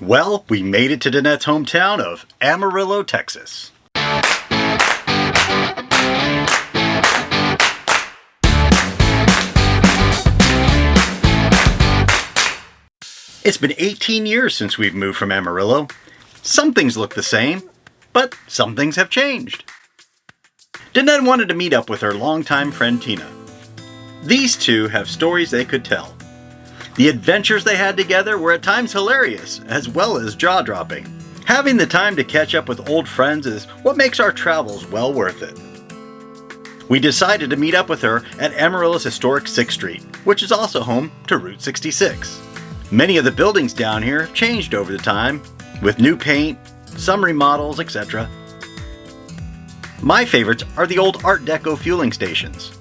Well, we made it to Danette's hometown of Amarillo, Texas. It's been 18 years since we've moved from Amarillo. Some things look the same, but some things have changed. Danette wanted to meet up with her longtime friend Tina. These two have stories they could tell. The adventures they had together were at times hilarious, as well as jaw-dropping. Having the time to catch up with old friends is what makes our travels well worth it. We decided to meet up with her at Amarillo's historic 6th Street, which is also home to Route 66. Many of the buildings down here have changed over the time, with new paint, some remodels, etc. My favorites are the old Art Deco fueling stations.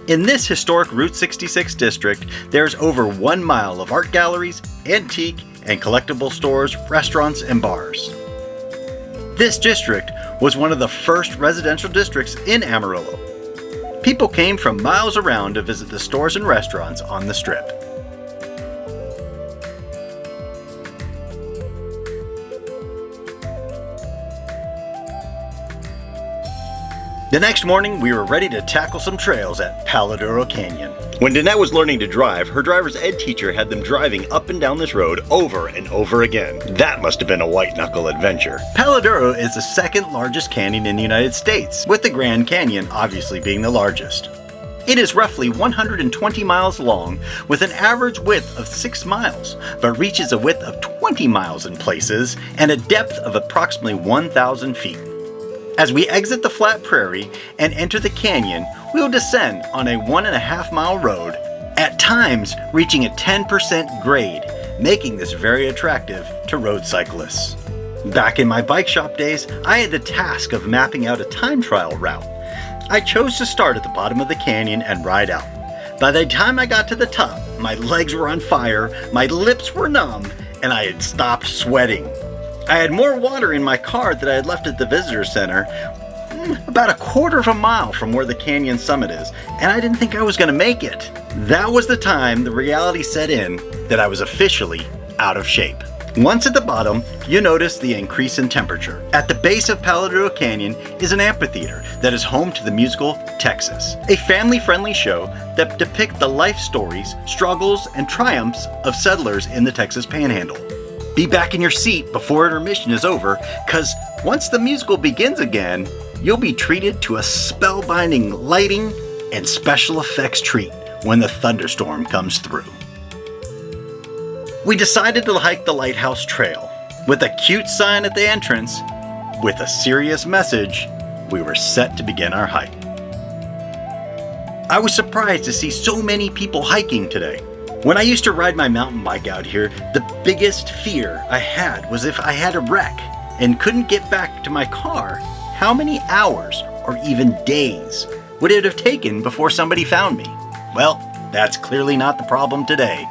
In this historic Route 66 district, there's over 1 mile of art galleries, antique and collectible stores, restaurants, and bars. This district was one of the first residential districts in Amarillo. People came from miles around to visit the stores and restaurants on the strip. The next morning, we were ready to tackle some trails at Palo Duro Canyon. When Danette was learning to drive, her driver's ed teacher had them driving up and down this road over and over again. That must have been a white-knuckle adventure. Palo Duro is the second largest canyon in the United States, with the Grand Canyon obviously being the largest. It is roughly 120 miles long, with an average width of 6 miles, but reaches a width of 20 miles in places and a depth of approximately 1,000 feet. As we exit the flat prairie and enter the canyon, we'll descend on a 1.5 mile road, at times reaching a 10% grade, making this very attractive to road cyclists. Back in my bike shop days, I had the task of mapping out a time trial route. I chose to start at the bottom of the canyon and ride out. By the time I got to the top, my legs were on fire, my lips were numb, and I had stopped sweating. I had more water in my car that I had left at the visitor center, about 1/4 mile from where the canyon summit is, and I didn't think I was going to make it. That was the time the reality set in that I was officially out of shape. Once at the bottom, you notice the increase in temperature. At the base of Palo Duro Canyon is an amphitheater that is home to the musical Texas, a family-friendly show that depicts the life stories, struggles, and triumphs of settlers in the Texas Panhandle. Be back in your seat before intermission is over, cause once the musical begins again, you'll be treated to a spellbinding lighting and special effects treat when the thunderstorm comes through. We decided to hike the Lighthouse Trail. With a cute sign at the entrance, with a serious message, we were set to begin our hike. I was surprised to see so many people hiking today. When I used to ride my mountain bike out here, the biggest fear I had was if I had a wreck and couldn't get back to my car, how many hours or even days would it have taken before somebody found me? Well, that's clearly not the problem today.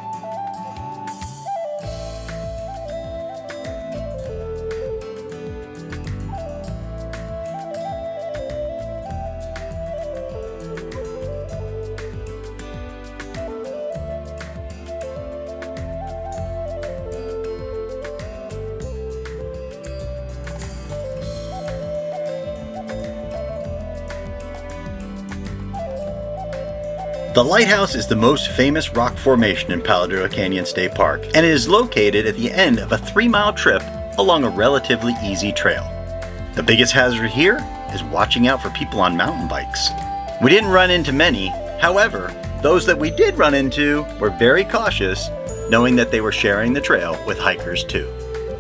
The lighthouse is the most famous rock formation in Palo Duro Canyon State Park, and it is located at the end of a 3-mile trip along a relatively easy trail. The biggest hazard here is watching out for people on mountain bikes. We didn't run into many, however, those that we did run into were very cautious, knowing that they were sharing the trail with hikers too.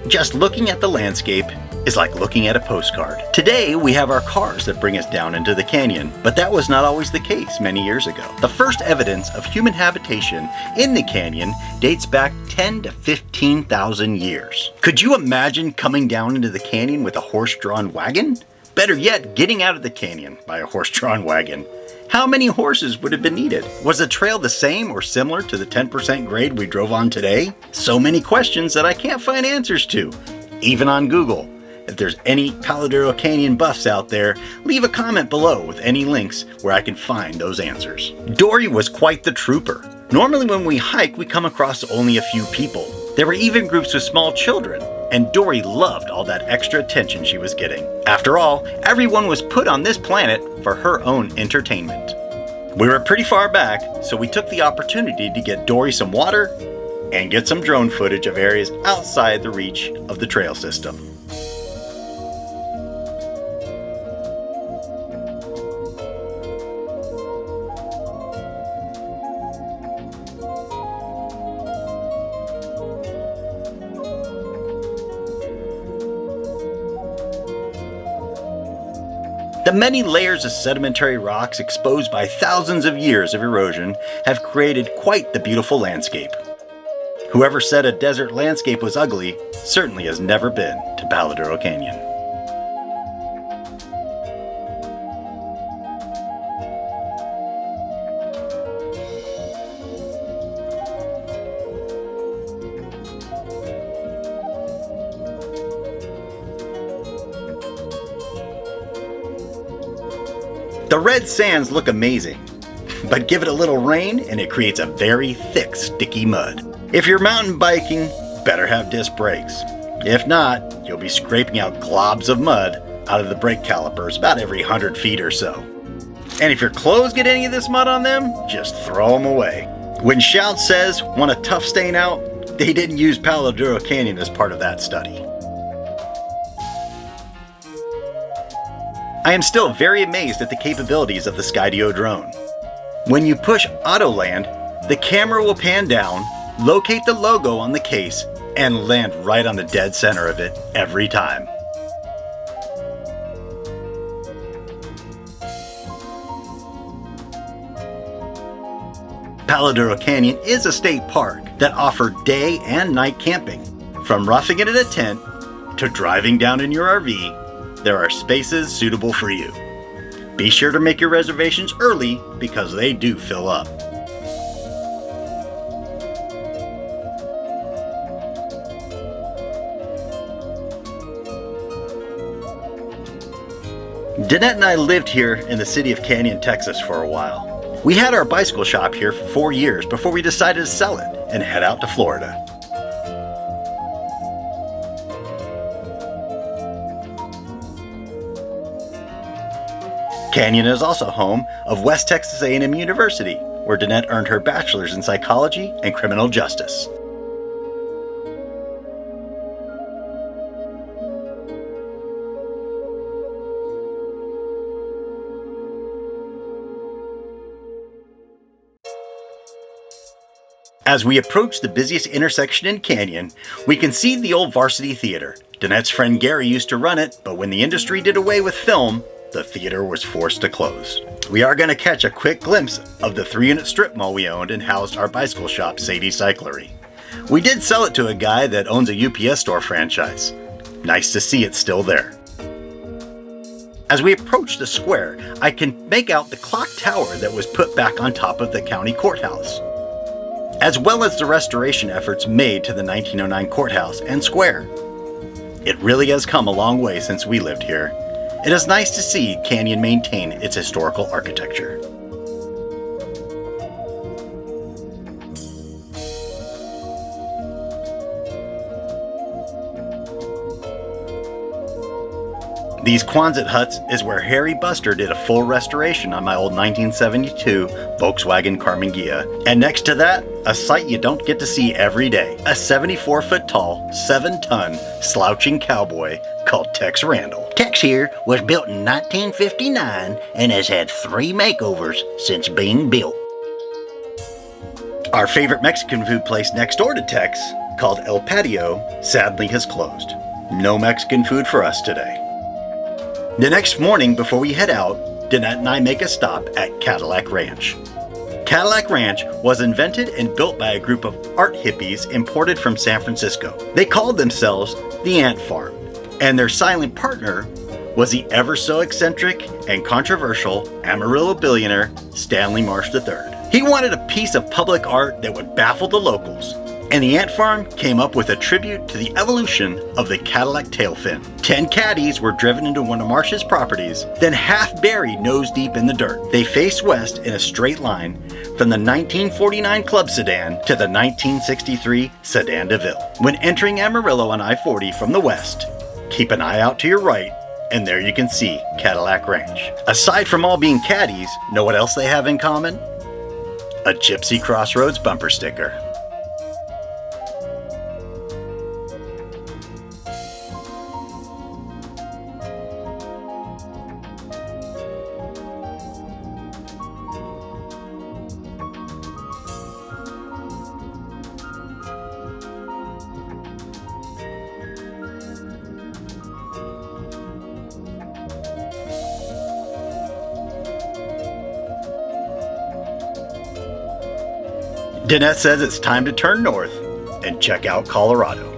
Just looking at the landscape is like looking at a postcard. Today, we have our cars that bring us down into the canyon, but that was not always the case many years ago. The first evidence of human habitation in the canyon dates back 10 to 15,000 years. Could you imagine coming down into the canyon with a horse-drawn wagon? Better yet, getting out of the canyon by a horse-drawn wagon. How many horses would have been needed? Was the trail the same or similar to the 10% grade we drove on today? So many questions that I can't find answers to, even on Google. If there's any Palo Duro Canyon buffs out there, leave a comment below with any links where I can find those answers. Dory was quite the trooper. Normally when we hike, we come across only a few people. There were even groups with small children, and Dory loved all that extra attention she was getting. After all, everyone was put on this planet for her own entertainment. We were pretty far back, so we took the opportunity to get Dory some water and get some drone footage of areas outside the reach of the trail system. The many layers of sedimentary rocks exposed by thousands of years of erosion have created quite the beautiful landscape. Whoever said a desert landscape was ugly certainly has never been to Palo Duro Canyon. The red sands look amazing, but give it a little rain and it creates a very thick, sticky mud. If you're mountain biking, better have disc brakes. If not, you'll be scraping out globs of mud out of the brake calipers about every 100 feet or so. And if your clothes get any of this mud on them, just throw them away. When Shout says, want a tough stain out, they didn't use Palo Duro Canyon as part of that study. I am still very amazed at the capabilities of the Skydio drone. When you push Auto Land, the camera will pan down, locate the logo on the case, and land right on the dead center of it every time. Palo Duro Canyon is a state park that offers day and night camping. From roughing it in a tent to driving down in your RV, there are spaces suitable for you. Be sure to make your reservations early because they do fill up. Danette and I lived here in the city of Canyon, Texas for a while. We had our bicycle shop here for 4 years before we decided to sell it and head out to Florida. Canyon is also home of West Texas A&M University, where Danette earned her bachelor's in psychology and criminal justice. As we approach the busiest intersection in Canyon, we can see the old Varsity Theater. Danette's friend Gary used to run it, but when the industry did away with film, the theater was forced to close. We are going to catch a quick glimpse of the 3-unit strip mall we owned and housed our bicycle shop, Sadie's Cyclery. We did sell it to a guy that owns a UPS store franchise. Nice to see it still there. As we approach the square, I can make out the clock tower that was put back on top of the county courthouse, as well as the restoration efforts made to the 1909 courthouse and square. It really has come a long way since we lived here. It is nice to see Canyon maintain its historical architecture. These Quonset huts is where Harry Buster did a full restoration on my old 1972 Volkswagen Karmann Ghia. And next to that, a sight you don't get to see every day. A 74-foot tall, 7-ton slouching cowboy called Tex Randall. Tex here was built in 1959 and has had 3 makeovers since being built. Our favorite Mexican food place next door to Tex, called El Patio, sadly has closed. No Mexican food for us today. The next morning before we head out, Danette and I make a stop at Cadillac Ranch. Cadillac Ranch was invented and built by a group of art hippies imported from San Francisco. They called themselves the Ant Farm, and their silent partner was the ever so eccentric and controversial Amarillo billionaire Stanley Marsh III. He wanted a piece of public art that would baffle the locals, and the Ant Farm came up with a tribute to the evolution of the Cadillac tail fin. 10 caddies were driven into one of Marsh's properties, then half buried nose deep in the dirt. They faced west in a straight line from the 1949 Club sedan to the 1963 Sedan DeVille. When entering Amarillo on I-40 from the west, keep an eye out to your right, and there you can see Cadillac Ranch. Aside from all being caddies, know what else they have in common? A Gypsy Crossroads bumper sticker. Danette says it's time to turn north and check out Colorado.